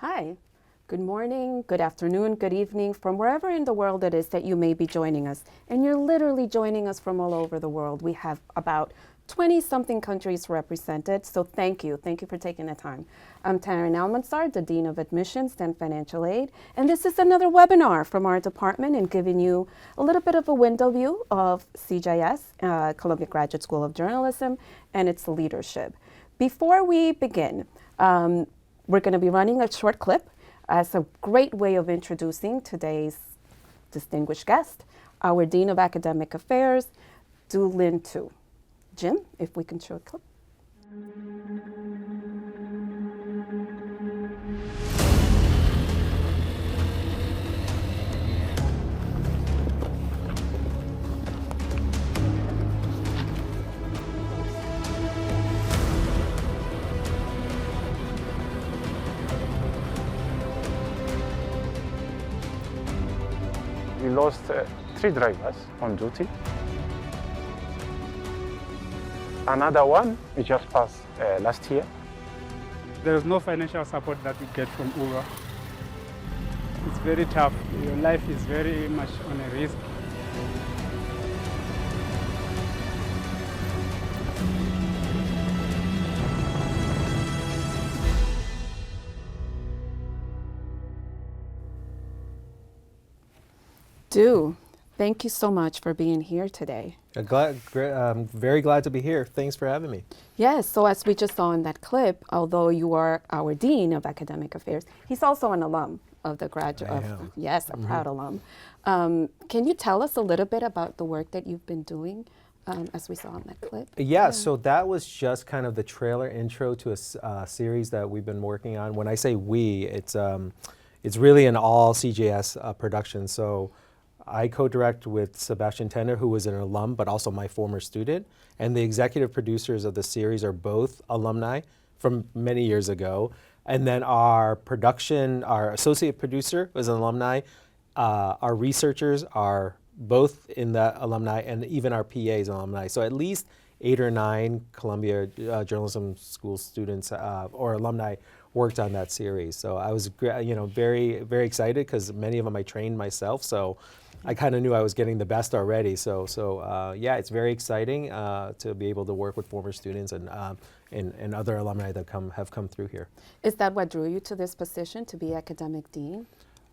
Hi, good morning, good afternoon, good evening, from wherever in the world it is that you may be joining us. And you're literally joining us from all over the world. We have about 20 something countries represented, so thank you. Thank you for taking the time. I'm Tarin Almanzar, the Dean of Admissions and Financial Aid, and this is another webinar from our department and giving you a little bit of a window view of CJS, Columbia Graduate School of Journalism, and its leadership. Before we begin, we're going to be running a short clip as a great way of introducing today's distinguished guest, our Dean of Academic Affairs, Linh Tu. Jim, if we can show a clip. We lost 3 drivers on duty. Another one we just passed last year. There is no financial support that you get from URA. It's very tough. Your life is very much on a risk. Du, thank you so much for being here today. I'm very glad to be here. Thanks for having me. Yes, so as we just saw in that clip, although you are our Dean of Academic Affairs, he's also an alum of the graduate. Yes, a proud alum. Can you tell us a little bit about the work that you've been doing, as we saw in that clip? Yeah, so that was just kind of the trailer intro to a series that we've been working on. When I say we, it's really an all CJS production. So I co-direct with Sebastian Tenner, who was an alum, but also my former student. And the executive producers of the series are both alumni from many years ago. And then our associate producer was an alumni. Our researchers are both in that alumni, and even our PA is an alumni. So at least 8 or 9 Columbia Journalism School students or alumni worked on that series. So I was very, very excited because many of them I trained myself. So I kind of knew I was getting the best already. So yeah, it's very exciting to be able to work with former students and other alumni that have come through here. Is that what drew you to this position, to be academic dean?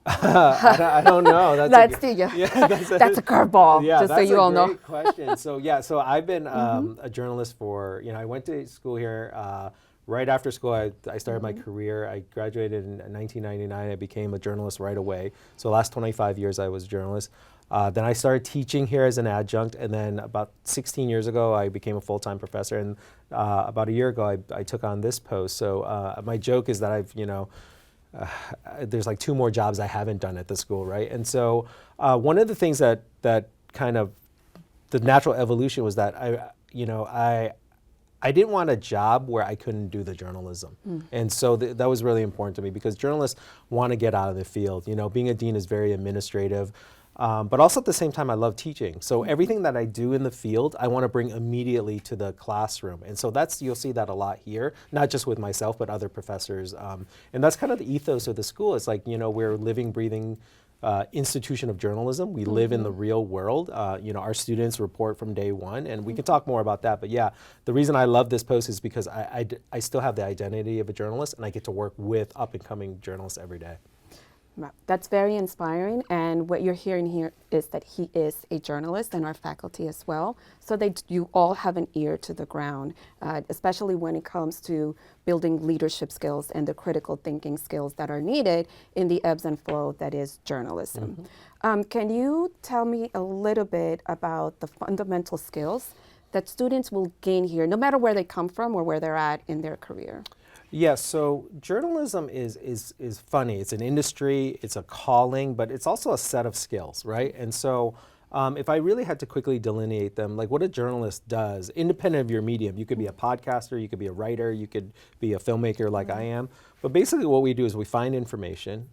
I don't know. That's a curveball. Yeah, just so you all know. That's a great question. So I've been a journalist for, I went to school here. Right after school, I started my career. I graduated in 1999. I became a journalist right away. So the last 25 years, I was a journalist. Then I started teaching here as an adjunct, and then about 16 years ago, I became a full-time professor. And about a year ago, I took on this post. So my joke is that there's like 2 more jobs I haven't done at the school, right? And so one of the things that kind of the natural evolution was that I didn't want a job where I couldn't do the journalism. And so that was really important to me because journalists want to get out of the field. Being a dean is very administrative, but also at the same time, I love teaching. So everything that I do in the field, I want to bring immediately to the classroom. And so you'll see that a lot here, not just with myself, but other professors. And that's kind of the ethos of the school. It's like, we're living, breathing institution of journalism. We live in the real world. Our students report from day one, and we can talk more about that. But yeah, the reason I love this post is because I still have the identity of a journalist, and I get to work with up-and-coming journalists every day. That's very inspiring, and what you're hearing here is that he is a journalist and our faculty as well. So you all have an ear to the ground, especially when it comes to building leadership skills and the critical thinking skills that are needed in the ebbs and flow that is journalism. Can you tell me a little bit about the fundamental skills that students will gain here, no matter where they come from or where they're at in their career? Yeah, so journalism is funny. It's an industry, it's a calling, but it's also a set of skills, right? And so if I really had to quickly delineate them, like what a journalist does, independent of your medium, you could be a podcaster, you could be a writer, you could be a filmmaker like I am. But basically what we do is we find information,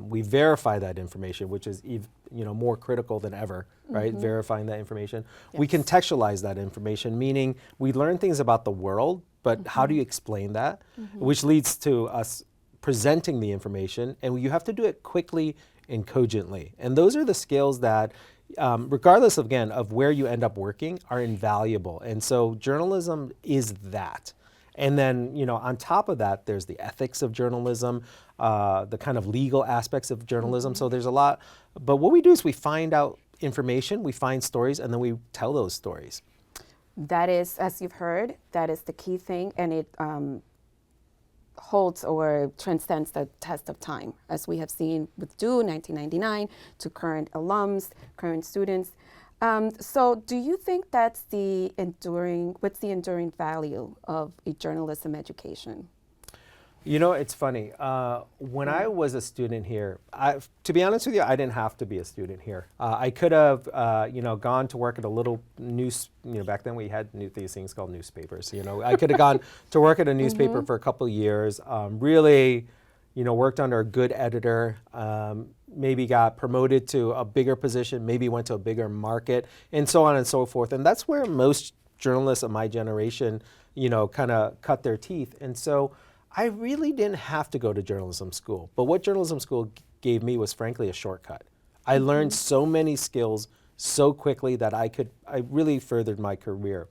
we verify that information, which is more critical than ever, right? Verifying that information. Yes. We contextualize that information, meaning we learn things about the world, but how do you explain that? Which leads to us presenting the information, and you have to do it quickly and cogently. And those are the skills that, regardless of, again, of where you end up working, are invaluable. And so journalism is that. And then, you know, on top of that, there's the ethics of journalism, the kind of legal aspects of journalism. So there's a lot. But what we do is we find out information, we find stories, and then we tell those stories. That is, as you've heard, that is the key thing, and it holds or transcends the test of time, as we have seen with Tu, 1999, to current alums, current students. So do you think what's the enduring value of a journalism education? You know, it's funny. When I was a student here, to be honest with you, I didn't have to be a student here. I could have, you know, gone to work at a little news. You know, back then we had these things called newspapers. You know, I could have gone to work at a newspaper for a couple of years. Really, you know, worked under a good editor. Maybe got promoted to a bigger position. Maybe went to a bigger market, and so on and so forth. And that's where most journalists of my generation, you know, kind of cut their teeth. And so I really didn't have to go to journalism school, but what journalism school gave me was frankly a shortcut. I learned so many skills so quickly that I really furthered my career.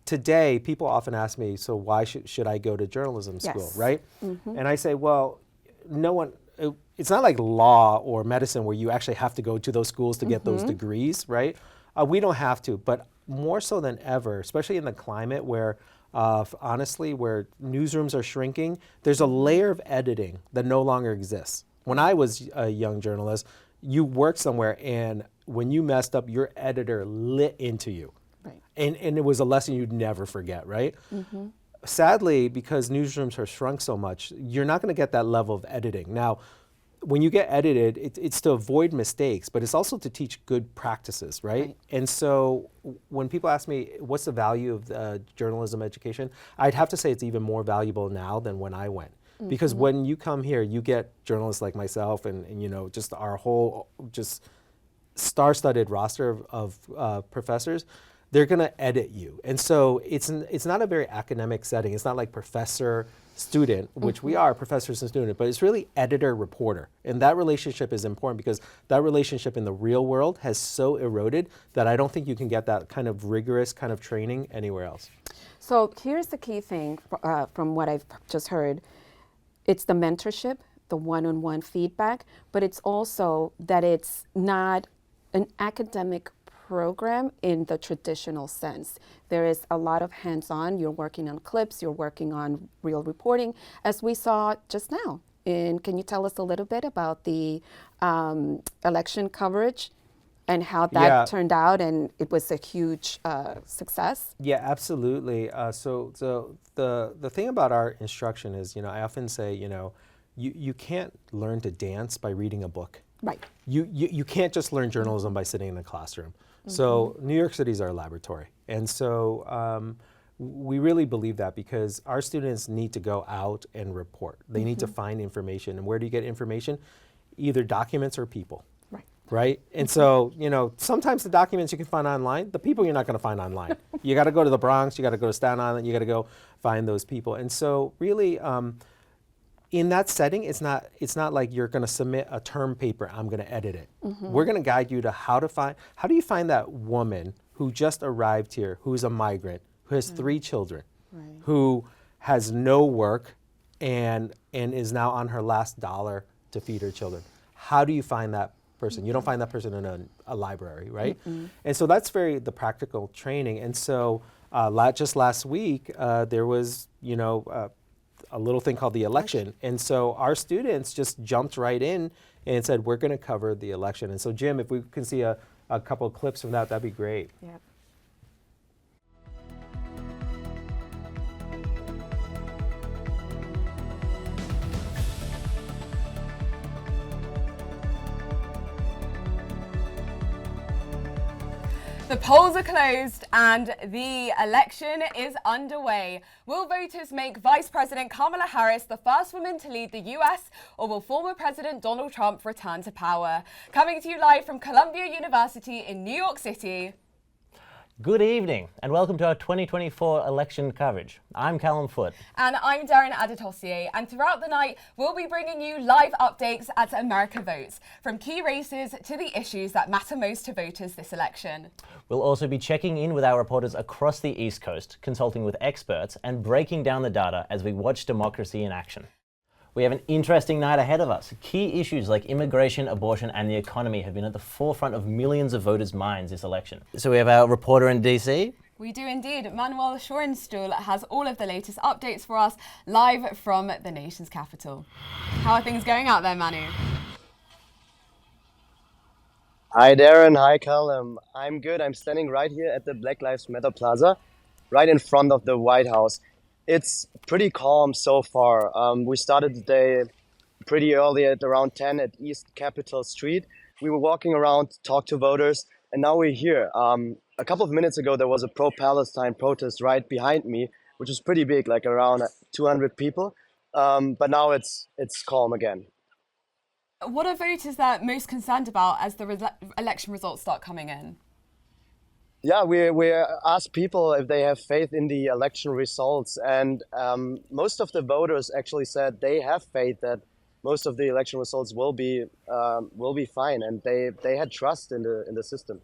Today, people often ask me, so why should I go to journalism school, right? And I say, well, it's not like law or medicine where you actually have to go to those schools to get those degrees, right? We don't have to, but more so than ever, especially in the climate where honestly, where newsrooms are shrinking, there's a layer of editing that no longer exists. When I was a young journalist, you worked somewhere, and when you messed up, your editor lit into you. Right. And it was a lesson you'd never forget, right? Sadly, because newsrooms have shrunk so much, you're not going to get that level of editing. Now, when you get edited, it's to avoid mistakes, but it's also to teach good practices, right? And so when people ask me, what's the value of journalism education? I'd have to say it's even more valuable now than when I went. Because when you come here, you get journalists like myself and you know, just our whole just star-studded roster of professors. They're going to edit you. And so it's not a very academic setting. It's not like professor-student, which we are, professors and student, but it's really editor-reporter. And that relationship is important because that relationship in the real world has so eroded that I don't think you can get that kind of rigorous kind of training anywhere else. So here's the key thing from what I've just heard. It's the mentorship, the one-on-one feedback, but it's also that it's not an academic program in the traditional sense. There is a lot of hands-on. You're working on clips, you're working on real reporting, as we saw just now. And can you tell us a little bit about the election coverage and how that turned out, and it was a huge success? Yeah, absolutely. So the thing about our instruction is, you know, I often say, you know, you can't learn to dance by reading a book. Right. You can't just learn journalism by sitting in a classroom. So New York City is our laboratory. And so we really believe that because our students need to go out and report. They need to find information. And where do you get information? Either documents or people. Right? And so, you know, sometimes the documents you can find online, the people you're not going to find online. You got to go to the Bronx, you got to go to Staten Island, you got to go find those people. And so really, in that setting, it's not like you're going to submit a term paper, I'm going to edit it. We're going to guide you to how do you find that woman who just arrived here, who's a migrant, who has 3 children, who has no work and is now on her last dollar to feed her children. How do you find that person? You don't find that person in a library, right? And so that's the practical training. And so just last week, there was, you know, a little thing called the election. And so our students just jumped right in and said, we're going to cover the election. And so Jim, if we can see a couple of clips from that'd be great. Yeah. The polls are closed and the election is underway. Will voters make Vice President Kamala Harris the first woman to lead the US, or will former President Donald Trump return to power? Coming to you live from Columbia University in New York City. Good evening and welcome to our 2024 election coverage. I'm Callum Foote. And I'm Tarin, and throughout the night we'll be bringing you live updates as America votes, from key races to the issues that matter most to voters this election. We'll also be checking in with our reporters across the East Coast, consulting with experts and breaking down the data as we watch democracy in action. We have an interesting night ahead of us. Key issues like immigration, abortion and the economy have been at the forefront of millions of voters' minds this election. So we have our reporter in DC. We do indeed. Manuel Schoenstuhl has all of the latest updates for us live from the nation's capital. How are things going out there, Manu? Hi Darren, hi Callum. I'm good. I'm standing right here at the Black Lives Matter Plaza, right in front of the White House. It's pretty calm so far. We started the day pretty early at around 10 at East Capitol Street. We were walking around, talked to voters, and now we're here. A couple of minutes ago, there was a pro-Palestine protest right behind me, which was pretty big, like around 200 people. But now it's calm again. What are voters that most concerned about as the election results start coming in? Yeah, we asked people if they have faith in the election results, and most of the voters actually said they have faith that most of the election results will be fine, and they had trust in the system.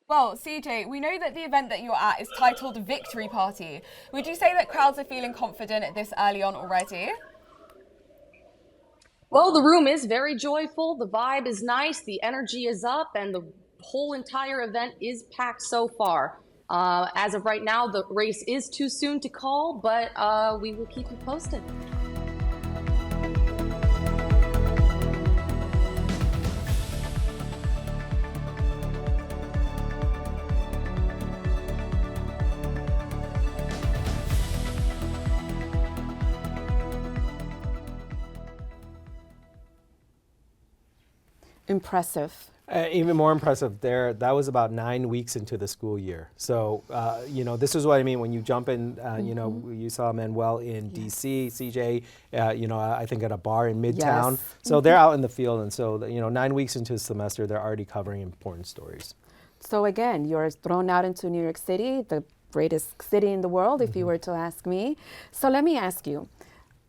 Well, CJ, we know that the event that you're at is titled Victory Party. Would you say that crowds are feeling confident this early on already? Well, the room is very joyful. The vibe is nice. The energy is up, and the whole entire event is packed so far. As of right now, the race is too soon to call, but we will keep you posted. Impressive. Even more impressive there, that was about 9 weeks into the school year. So, this is what I mean when you jump in, you saw Manuel in DC, CJ, I think at a bar in Midtown. Yes. So they're out in the field. And so, 9 weeks into the semester, they're already covering important stories. So again, you're thrown out into New York City, the greatest city in the world, if you were to ask me. So let me ask you.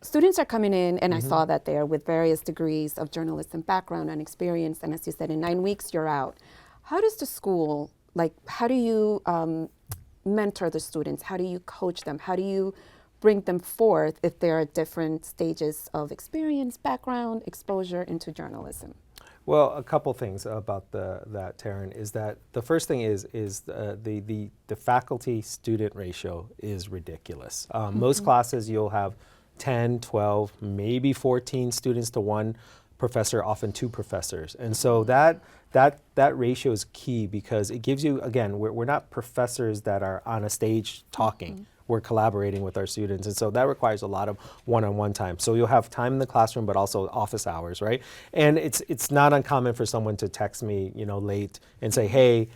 Students are coming in, and I saw that there, with various degrees of journalism background and experience. And as you said, in 9 weeks, you're out. How does the school, how do you mentor the students? How do you coach them? How do you bring them forth if they're at different stages of experience, background, exposure into journalism? Well, a couple things about that, Tarin, is that the first thing is the faculty-student ratio is ridiculous. Most classes you'll have 10, 12, maybe 14 students to one professor, often two professors. And so that ratio is key because it gives you, again, we're not professors that are on a stage talking. We're collaborating with our students. And so that requires a lot of one-on-one time. So you'll have time in the classroom, but also office hours, right? And it's not uncommon for someone to text me, late and say, hey,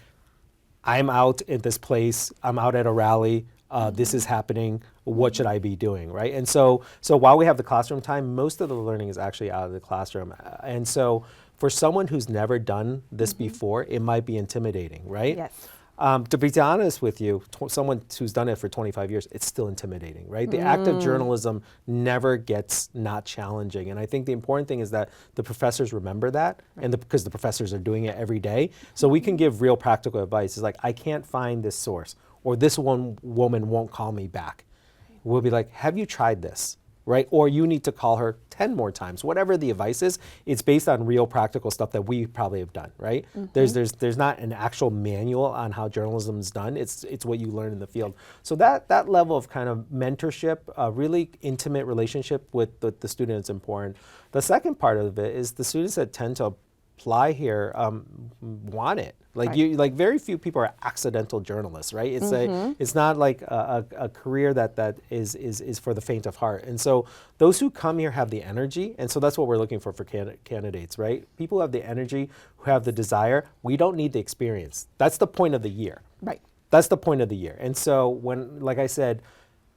I'm out at this place, I'm out at a rally, this is happening, what should I be doing, right? And so while we have the classroom time, most of the learning is actually out of the classroom. And so for someone who's never done this before, it might be intimidating, right? Yes. To be honest with you, someone who's done it for 25 years, it's still intimidating, right? The act of journalism never gets not challenging. And I think the important thing is that the professors remember that, and because the professors are doing it every day. So we can give real practical advice. It's like, I can't find this source, or this one woman won't call me back. We'll be like, have you tried this? Right? Or you need to call her 10 more times. Whatever the advice is, it's based on real practical stuff that we probably have done, right? There's not an actual manual on how journalism is done. It's what you learn in the field. So that level of kind of mentorship, really intimate relationship with the student is important. The second part of it is the students that tend to apply here want it. Like very few people are accidental journalists, right? It's not like a career that is for the faint of heart. And so those who come here have the energy, and so that's what we're looking for candidates, right? People who have the energy, who have the desire. We don't need the experience. That's the point of the year. Right. That's the point of the year. And so when, like I said,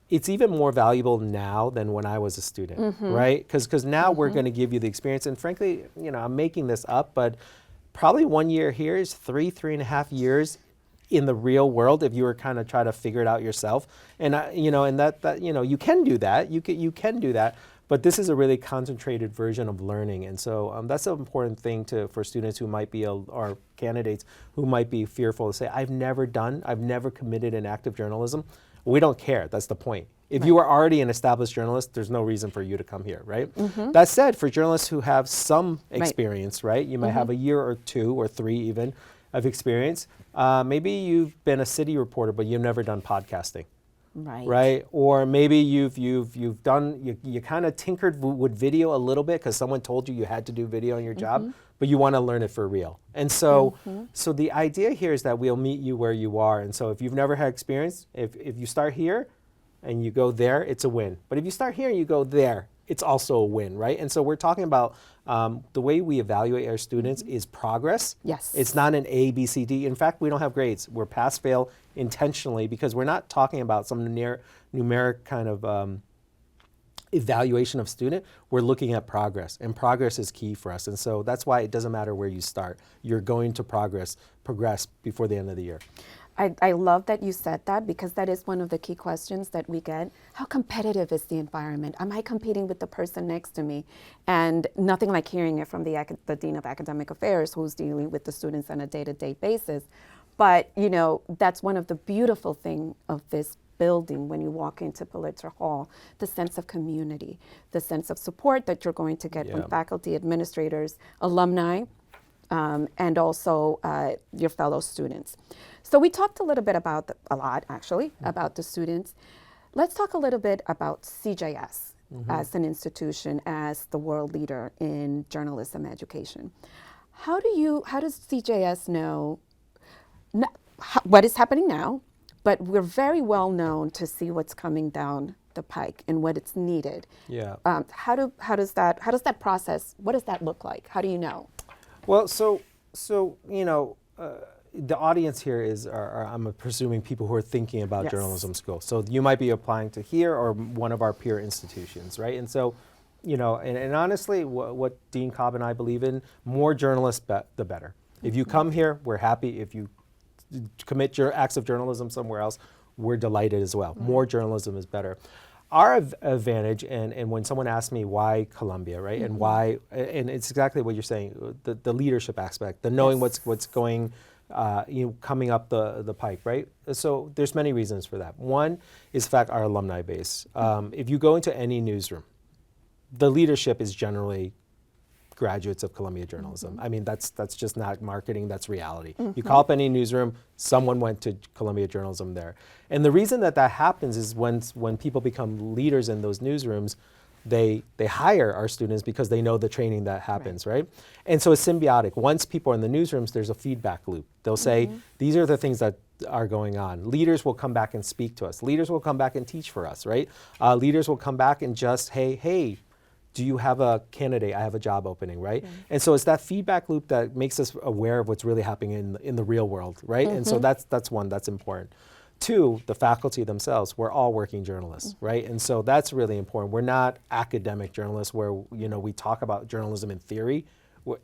it's even more valuable now than when I was a student, right? Because now we're going to give you the experience. And frankly, I'm making this up, but probably 1 year here is 3.5 years in the real world if you were kind of try to figure it out yourself. And you know, and that you know, you can do that. You can do that. But this is a really concentrated version of learning, and so that's an important thing for students who might be or candidates who might be fearful to say, I've never committed an active journalism. We don't care. That's the point. If you are already an established journalist, there's no reason for you to come here, right? That said, for journalists who have some experience, right? You might have a year or 2 or 3 even of experience. Maybe you've been a city reporter, but you've never done podcasting. Right. Or maybe you've done, you kind of tinkered with video a little bit because someone told you you had to do video in your job, but you want to learn it for real. And so, so the idea here is that we'll meet you where you are. And so if you've never had experience, if you start here and you go there, it's a win. But if you start here and you go there, it's also a win, right? And so we're talking about the way we evaluate our students is progress. Yes. It's not an A, B, C, D. In fact, we don't have grades. We're pass, fail intentionally because we're not talking about some numeric kind of evaluation of student. We're looking at progress, and progress is key for us. And so that's why it doesn't matter where you start. You're going to progress before the end of the year. I love that you said that because that is one of the key questions that we get. How competitive is the environment? Am I competing with the person next to me? And nothing like hearing it from the Dean of Academic Affairs who's dealing with the students on a day-to-day basis. But, you know, that's one of the beautiful things of this building when you walk into Pulitzer Hall, the sense of community, the sense of support that you're going to get from faculty, administrators, alumni, and also your fellow students. So we talked a little bit about, about the students. Let's talk a little bit about CJS as an institution, as the world leader in journalism education. How does CJS know what is happening now, but we're very well known to see what's coming down the pike and what it's needed. Yeah. How does that process, what does that look like? How do you know? Well, so you know, the audience here I'm presuming people who are thinking about journalism school. So you might be applying to here or one of our peer institutions, right? And so, you know, and honestly, what Dean Cobb and I believe in, more journalists, the better. If you come here, we're happy. If you commit your acts of journalism somewhere else, we're delighted as well. More journalism is better. Our advantage, and when someone asks me why Columbia, right, and why, and it's exactly what you're saying, the leadership aspect, the knowing what's going, coming up the pike, right? So there's many reasons for that. One is, in fact, our alumni base. If you go into any newsroom, the leadership is generally graduates of Columbia journalism. I mean, that's just not marketing, that's reality. You call up any newsroom, someone went to Columbia journalism there. And the reason that happens is when people become leaders in those newsrooms, they hire our students because they know the training that happens, right? And so it's symbiotic. Once people are in the newsrooms, there's a feedback loop. They'll say, these are the things that are going on. Leaders will come back and speak to us. Leaders will come back and teach for us, right? Leaders will come back and just, hey, do you have a candidate? I have a job opening, right? And so it's that feedback loop that makes us aware of what's really happening in the real world, right? And so that's one, that's important. Two, the faculty themselves, we're all working journalists, right? And so that's really important. We're not academic journalists where, you know, we talk about journalism in theory.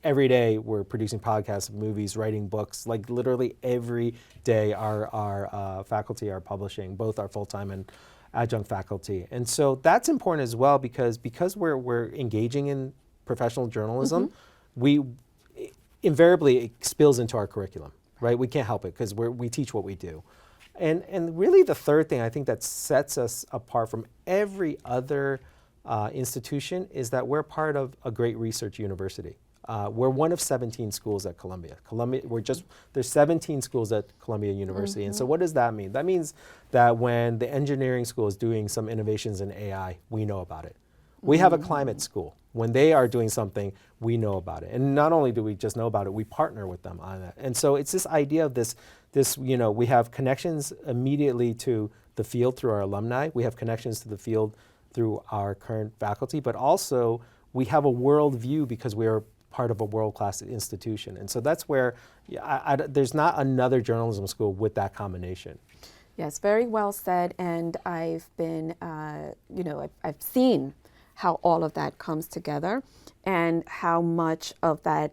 Every day we're producing podcasts, movies, writing books, like literally every day our faculty are publishing, both our full-time and adjunct faculty. And so that's important as well because we're engaging in professional journalism, we invariably it spills into our curriculum, right? We can't help it because we teach what we do. And really the third thing I think that sets us apart from every other institution is that we're part of a great research university. We're one of 17 schools at Columbia. There's 17 schools at Columbia University. And so what does that mean? That means that when the engineering school is doing some innovations in AI, we know about it. We have a climate school. When they are doing something, we know about it. And not only do we just know about it, we partner with them on that. And so it's this idea of this, you know, we have connections immediately to the field through our alumni. We have connections to the field through our current faculty, but also we have a world view because we are part of a world-class institution. And so that's where there's not another journalism school with that combination. Yes, very well said. And I've been, I've seen how all of that comes together and how much of that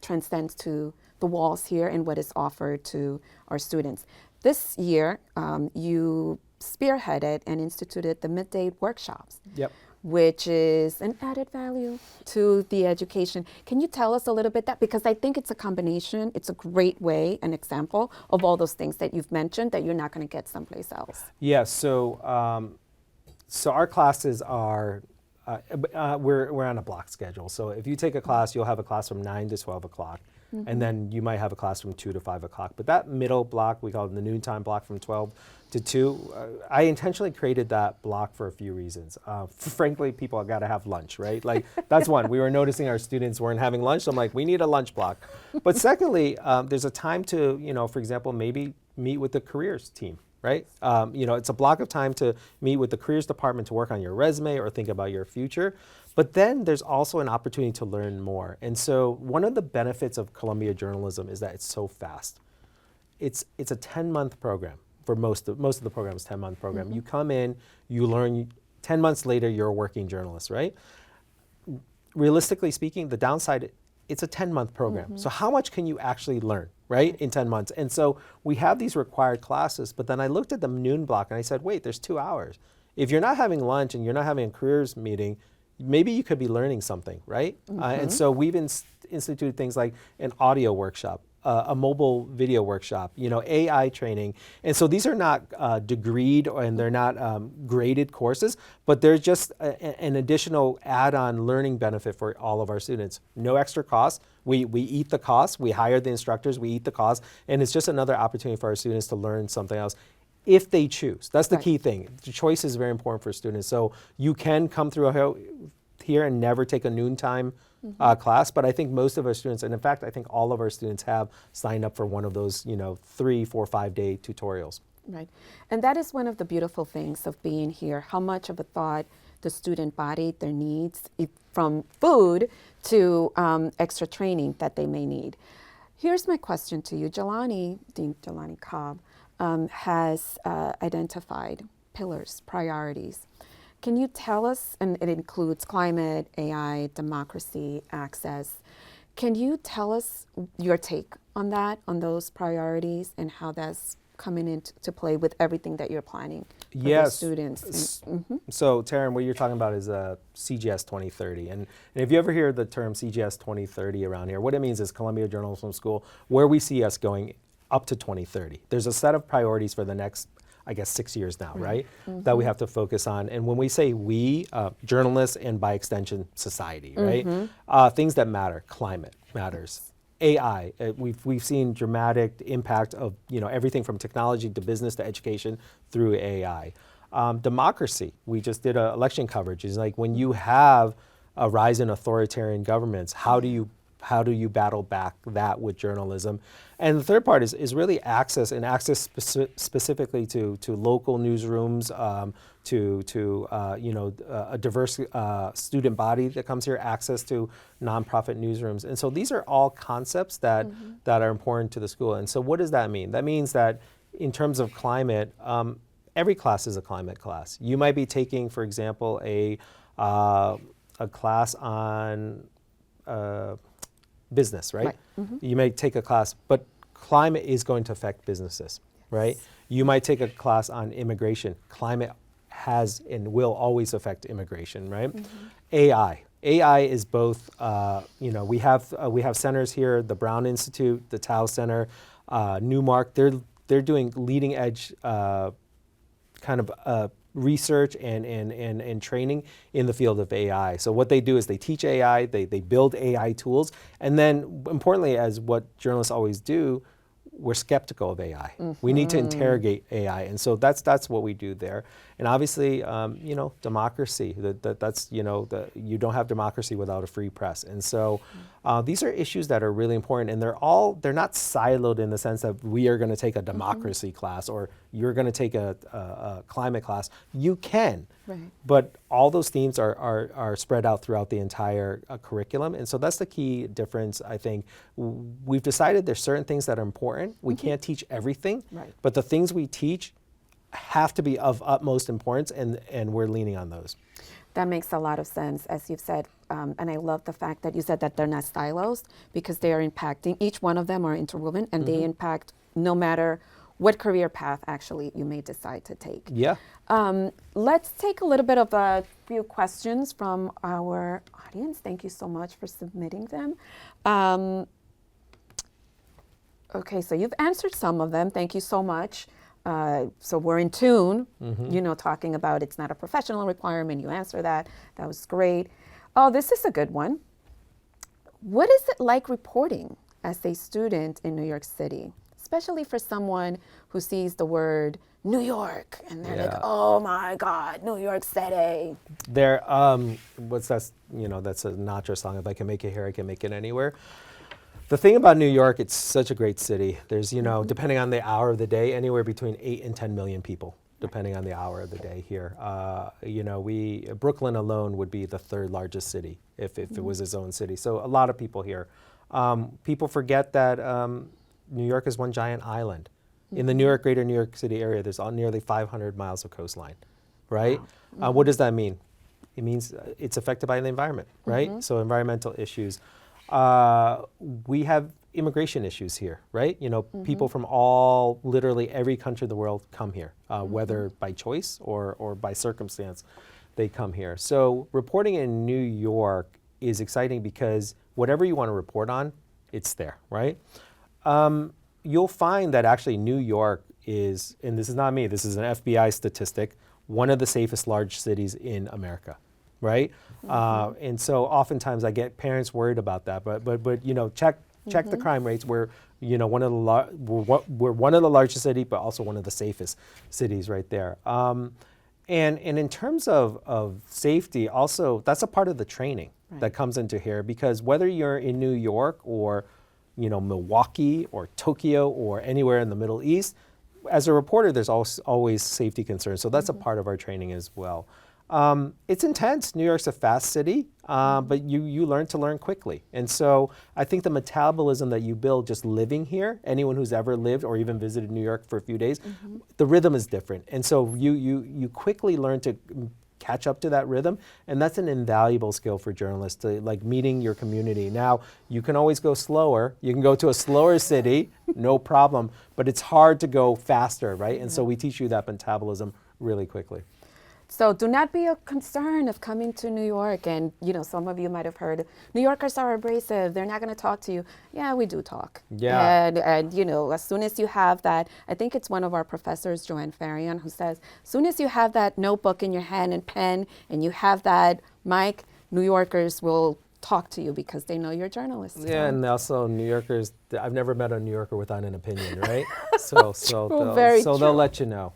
transcends to the walls here and what is offered to our students. This year, you spearheaded and instituted the midday workshops. Yep. Which is an added value to the education. Can you tell us a little bit that, because I think it's a combination, it's a great way, an example of all those things that you've mentioned that you're not going to get someplace else. Yeah, so our classes are, we're on a block schedule. So if you take a class, you'll have a class from 9 to 12 o'clock. And then you might have a class from 2 to 5 o'clock. But that middle block, we call it the noontime block from 12 to 2, I intentionally created that block for a few reasons. Frankly, people got to have lunch, right? Like, that's one. We were noticing our students weren't having lunch, so I'm like, we need a lunch block. But secondly, there's a time to, for example, maybe meet with the careers team, right? It's a block of time to meet with the careers department to work on your resume or think about your future. But then there's also an opportunity to learn more. And so one of the benefits of Columbia journalism is that it's so fast. It's a 10-month program. For most of the programs, 10-month program. You come in, you learn, 10 months later, you're a working journalist, right? Realistically speaking, the downside, it's a 10-month program. So how much can you actually learn, right, in 10 months? And so we have these required classes, but then I looked at the noon block and I said, wait, there's 2 hours. If you're not having lunch and you're not having a careers meeting, maybe you could be learning something, right? And so we've instituted things like an audio workshop, a mobile video workshop, AI training. And so these are not degreed and they're not graded courses, but they're just an additional add-on learning benefit for all of our students. No extra cost. We eat the cost. We hire the instructors. We eat the cost. And it's just another opportunity for our students to learn something else if they choose. That's the key thing. The choice is very important for students. So you can come through here and never take a noontime class, but I think most of our students, and in fact, I think all of our students have signed up for one of those, 3, 4, 5-day tutorials. Right. And that is one of the beautiful things of being here, how much of a thought the student body, their needs, from food to extra training that they may need. Here's my question to you. Dean Jelani Cobb has identified pillars, priorities. Can you tell us, and it includes climate, AI, democracy, access. Can you tell us your take on that, on those priorities, and how that's coming into play with everything that you're planning for the students? So, Tarin, what you're talking about is CJS 2030. And if you ever hear the term CJS 2030 around here, what it means is Columbia Journalism School, where we see us going up to 2030. There's a set of priorities for the next, I guess, 6 years now, right? That we have to focus on. And when we say we, journalists and by extension, society, right? Things that matter, climate matters. AI, we've seen dramatic impact of everything from technology to business to education through AI. Democracy, we just did an election coverage. It's like when you have a rise in authoritarian governments, how do you battle back that with journalism? And the third part is really access, and access specifically to local newsrooms, to a diverse student body that comes here, access to nonprofit newsrooms. And so these are all concepts that are important to the school. And so what does that mean? That means that in terms of climate, every class is a climate class. You might be taking, for example, a class on business, right? You may take a class, but climate is going to affect businesses, right? You might take a class on immigration. Climate has and will always affect immigration, right? AI is both. We have centers here: the Brown Institute, the Tao Center, Newmark. They're doing leading edge kind of research and training in the field of AI. So what they do is they teach AI, they build AI tools, and then importantly, as what journalists always do, we're skeptical of AI. We need to interrogate AI, and so that's what we do there. And obviously, democracy. You don't have democracy without a free press. And so these are issues that are really important, and they're not siloed in the sense that we are going to take a democracy class or you're going to take a climate class. You can, but all those themes are spread out throughout the entire curriculum. And so that's the key difference, I think. We've decided there's certain things that are important. We can't teach everything, but the things we teach have to be of utmost importance, and we're leaning on those. That makes a lot of sense, as you've said. And I love the fact that you said that they're not silos, because they are impacting, each one of them are interwoven, and they impact no matter what career path actually you may decide to take. Yeah. Let's take a little bit of a few questions from our audience. Thank you so much for submitting them. Okay, so you've answered some of them. Thank you so much. So we're in tune, you know, talking about it's not a professional requirement. You answer that. That was great. Oh, this is a good one. What is it like reporting as a student in New York City, especially for someone who sees the word New York and they're like, oh my God, New York City. There, what's that? You know, that's a Nacho song. If I can make it here, I can make it anywhere. The thing about New York, it's such a great city. There's, you know, depending on the hour of the day, anywhere between 8 and 10 million people, depending on the hour of the day here. You know, Brooklyn alone would be the 3rd largest city if it was its own city. So a lot of people here. People forget that New York is one giant island. In the greater New York City area, there's nearly 500 miles of coastline, right? Wow. What does that mean? It means it's affected by the environment, right? So environmental issues. We have immigration issues here, right? You know, people from literally every country of the world come here, whether by choice or by circumstance, they come here. So reporting in New York is exciting because whatever you want to report on, it's there, right? You'll find that actually New York is, and this is not me, this is an FBI statistic, one of the safest large cities in America. Right, and so oftentimes I get parents worried about that. But you know, check the crime rates. We're, you know, we're one of the largest cities, but also one of the safest cities right there. And in terms of safety, also that's a part of the training that comes into here, because whether you're in New York or, you know, Milwaukee or Tokyo or anywhere in the Middle East, as a reporter, there's always safety concerns. So that's a part of our training as well. It's intense. New York's a fast city, but you learn to learn quickly. And so I think the metabolism that you build just living here, anyone who's ever lived or even visited New York for a few days, the rhythm is different. And so you quickly learn to catch up to that rhythm, and that's an invaluable skill for journalists, to like meeting your community. Now, you can always go slower. You can go to a slower city, no problem, but it's hard to go faster, right? And so we teach you that metabolism really quickly. So do not be a concern of coming to New York. And, you know, some of you might have heard, New Yorkers are abrasive. They're not going to talk to you. Yeah, we do talk. Yeah. And, you know, as soon as you have that, I think it's one of our professors, Joanne Farion, who says, as soon as you have that notebook in your hand and pen, and you have that mic, New Yorkers will talk to you because they know you're journalists. Yeah, and also New Yorkers, I've never met a New Yorker without an opinion, right? So they'll let you know.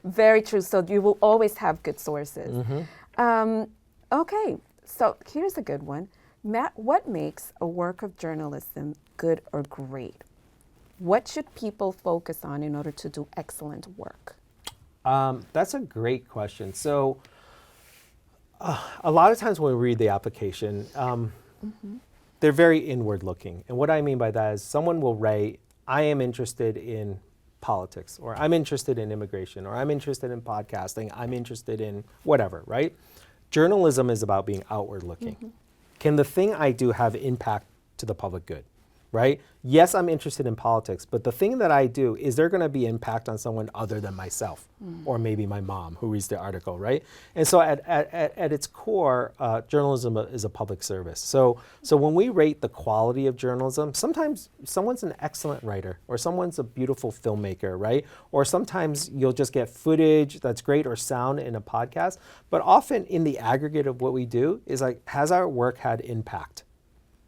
Very true. So you will always have good sources. Okay, so here's a good one. Matt, what makes a work of journalism good or great? What should people focus on in order to do excellent work? That's a great question. So a lot of times when we read the application, they're very inward looking. And what I mean by that is someone will write, I am interested in politics, or I'm interested in immigration, or I'm interested in podcasting, I'm interested in whatever, right? Journalism is about being outward looking. Can the thing I do have impact to the public good, right? Yes, I'm interested in politics, but the thing that I do, is there going to be impact on someone other than myself, or maybe my mom who reads the article, right? And so at its core, journalism is a public service. So when we rate the quality of journalism, sometimes someone's an excellent writer, or someone's a beautiful filmmaker, right? Or sometimes you'll just get footage that's great or sound in a podcast, but often in the aggregate of what we do is like, has our work had impact?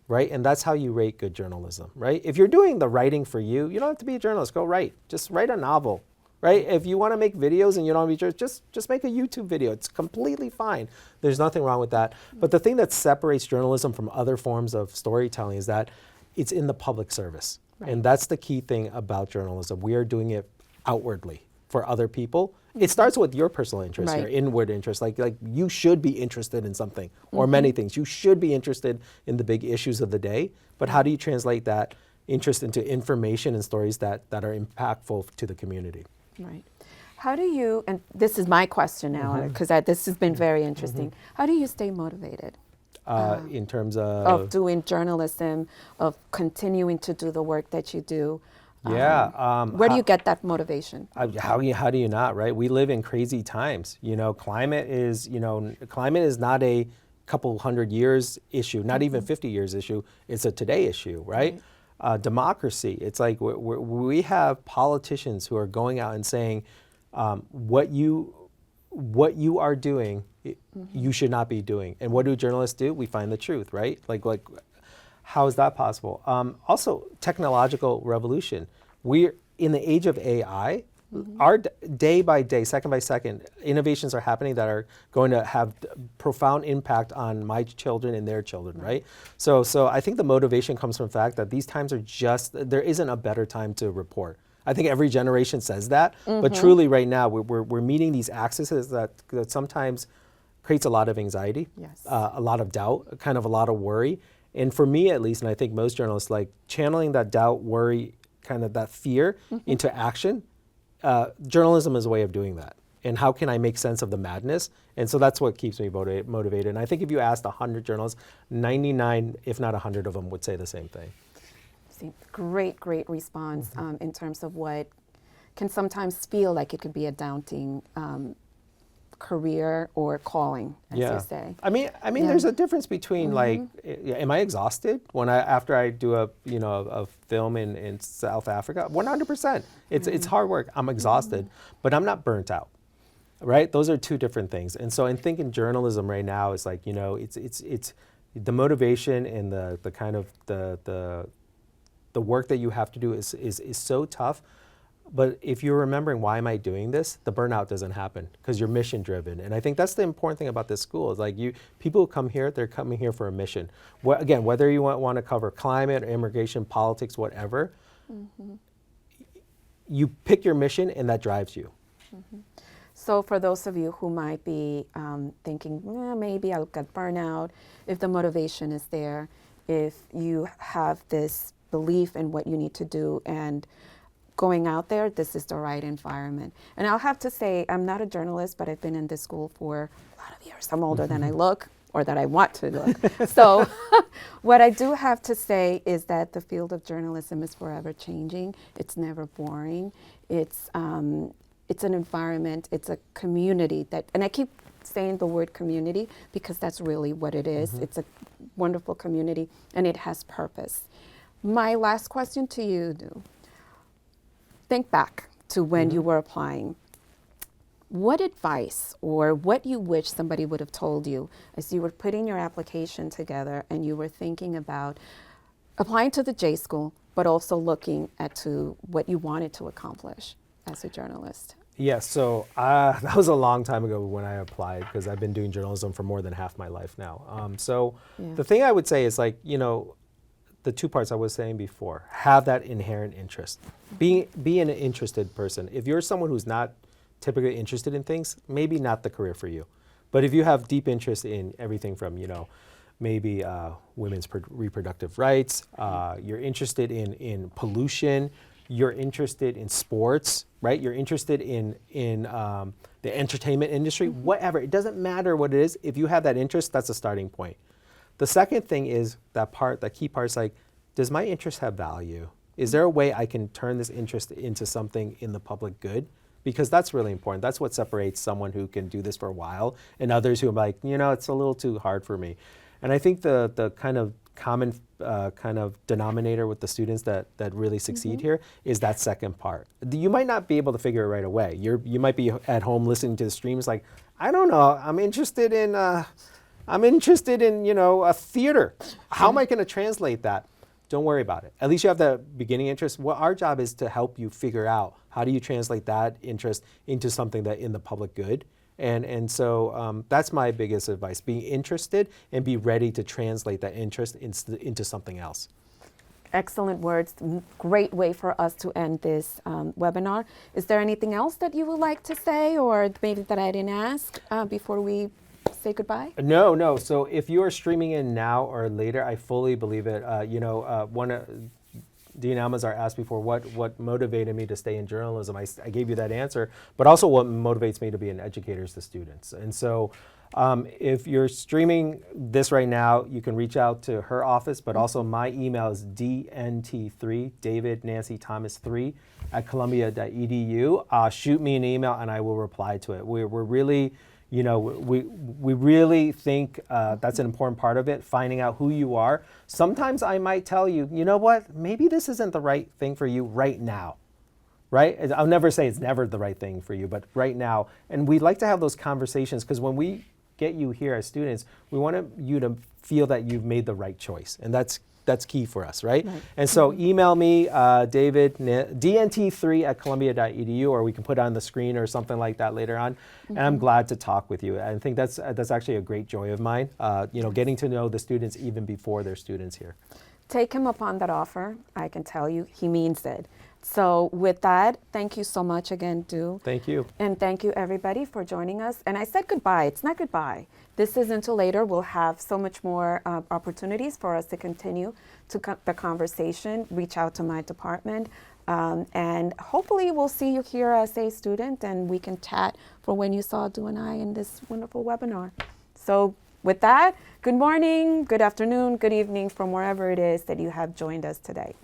Right? And that's how you rate good journalism, right? If you're doing the writing for you, you don't have to be a journalist, go write. Just write a novel, right? If you want to make videos and you don't want to be just make a YouTube video. It's completely fine. There's nothing wrong with that. But the thing that separates journalism from other forms of storytelling is that it's in the public service. Right. And that's the key thing about journalism. We are doing it outwardly for other people. It starts with your personal interest, your inward interest. Like you should be interested in something, or many things. You should be interested in the big issues of the day. But how do you translate that interest into information and stories that are impactful to the community? Right. How do you, and this is my question now, because this has been very interesting. How do you stay motivated? In terms Of doing journalism, of continuing to do the work that you do? Where do you get that motivation? How do you not, right? We live in crazy times. Climate is not a couple hundred years issue, not even 50 years issue. It's a today issue, right? Democracy. It's like we have politicians who are going out and saying, what you are doing, you should not be doing. And what do journalists do? We find the truth, right? Like how is that possible? Also, technological revolution. We're in the age of AI. Our day by day, second by second, innovations are happening that are going to have profound impact on my children and their children, right? So I think the motivation comes from the fact that these times are there isn't a better time to report. I think every generation says that, but truly right now we're meeting these accesses that sometimes creates a lot of anxiety, a lot of doubt, kind of a lot of worry. And for me at least, and I think most journalists, like channeling that doubt, worry, kind of that fear into action. Journalism is a way of doing that. And how can I make sense of the madness? And so that's what keeps me motivated. And I think if you asked 100 journalists, 99, if not 100 of them would say the same thing. Great response in terms of what can sometimes feel like it could be a daunting career or calling, as you say. I mean, there's a difference between like, am I exhausted after I do a film in South Africa? 100%. It's hard work. I'm exhausted, but I'm not burnt out. Right? Those are two different things. And so I think in journalism right now, it's like, it's the motivation and the kind of the work that you have to do is so tough. But if you're remembering, why am I doing this? The burnout doesn't happen because you're mission driven. And I think that's the important thing about this school is like people who come here, they're coming here for a mission. Again, whether you want to cover climate, or immigration, politics, whatever, you pick your mission and that drives you. So for those of you who might be thinking, maybe I'll get burnout, if the motivation is there, if you have this belief in what you need to do and going out there, this is the right environment. And I'll have to say, I'm not a journalist, but I've been in this school for a lot of years. I'm older than I look, or that I want to look. So what I do have to say is that the field of journalism is forever changing. It's never boring. It's an environment, it's a community and I keep saying the word community because that's really what it is. It's a wonderful community and it has purpose. My last question to you, think back to when you were applying. What advice or what you wish somebody would have told you as you were putting your application together and you were thinking about applying to the J School, but also looking to what you wanted to accomplish as a journalist? Yeah, so that was a long time ago when I applied because I've been doing journalism for more than half my life now. The thing I would say is like, the two parts I was saying before, have that inherent interest. Be an interested person. If you're someone who's not typically interested in things, maybe not the career for you. But if you have deep interest in everything from, maybe women's reproductive rights, you're interested in pollution, you're interested in sports, right? You're interested in the entertainment industry, whatever. It doesn't matter what it is. If you have that interest, that's a starting point. The second thing is that key part is like, does my interest have value? Is there a way I can turn this interest into something in the public good? Because that's really important. That's what separates someone who can do this for a while and others who are like, it's a little too hard for me. And I think the kind of common kind of denominator with the students that really succeed here is that second part. You might not be able to figure it right away. You might be at home listening to the streams like, I don't know, I'm interested in a theater. How am I going to translate that? Don't worry about it. At least you have the beginning interest. Well, our job is to help you figure out how do you translate that interest into something that in the public good. And so that's my biggest advice, being interested and be ready to translate that interest into something else. Excellent words. Great way for us to end this webinar. Is there anything else that you would like to say or maybe that I didn't ask before we say goodbye? No. So if you are streaming in now or later, I fully believe it. Dean Almanzar asked before, what motivated me to stay in journalism, I gave you that answer, but also what motivates me to be an educator is the students. And so if you're streaming this right now, you can reach out to her office, but also my email is dnt3, David Nancy Thomas 3 at columbia.edu. Shoot me an email and I will reply to it. We're really, we really think that's an important part of it, finding out who you are. Sometimes I might tell you, you know what, maybe this isn't the right thing for you right now. Right? I'll never say it's never the right thing for you, but right now. And we'd like to have those conversations because when we get you here as students, we want you to feel that you've made the right choice. And that's key for us, right? And so email me, David, dnt3 at columbia.edu, or we can put it on the screen or something like that later on. And I'm glad to talk with you. I think that's actually a great joy of mine, getting to know the students even before they're students here. Take him up on that offer. I can tell you, he means it. So with that, thank you so much again, Tu. Thank you. And thank you everybody for joining us. And I said goodbye, it's not goodbye. This is until later. We'll have so much more opportunities for us to continue the conversation, reach out to my department, and hopefully we'll see you here as a student and we can chat for when you saw Tu and I in this wonderful webinar. So with that, good morning, good afternoon, good evening from wherever it is that you have joined us today.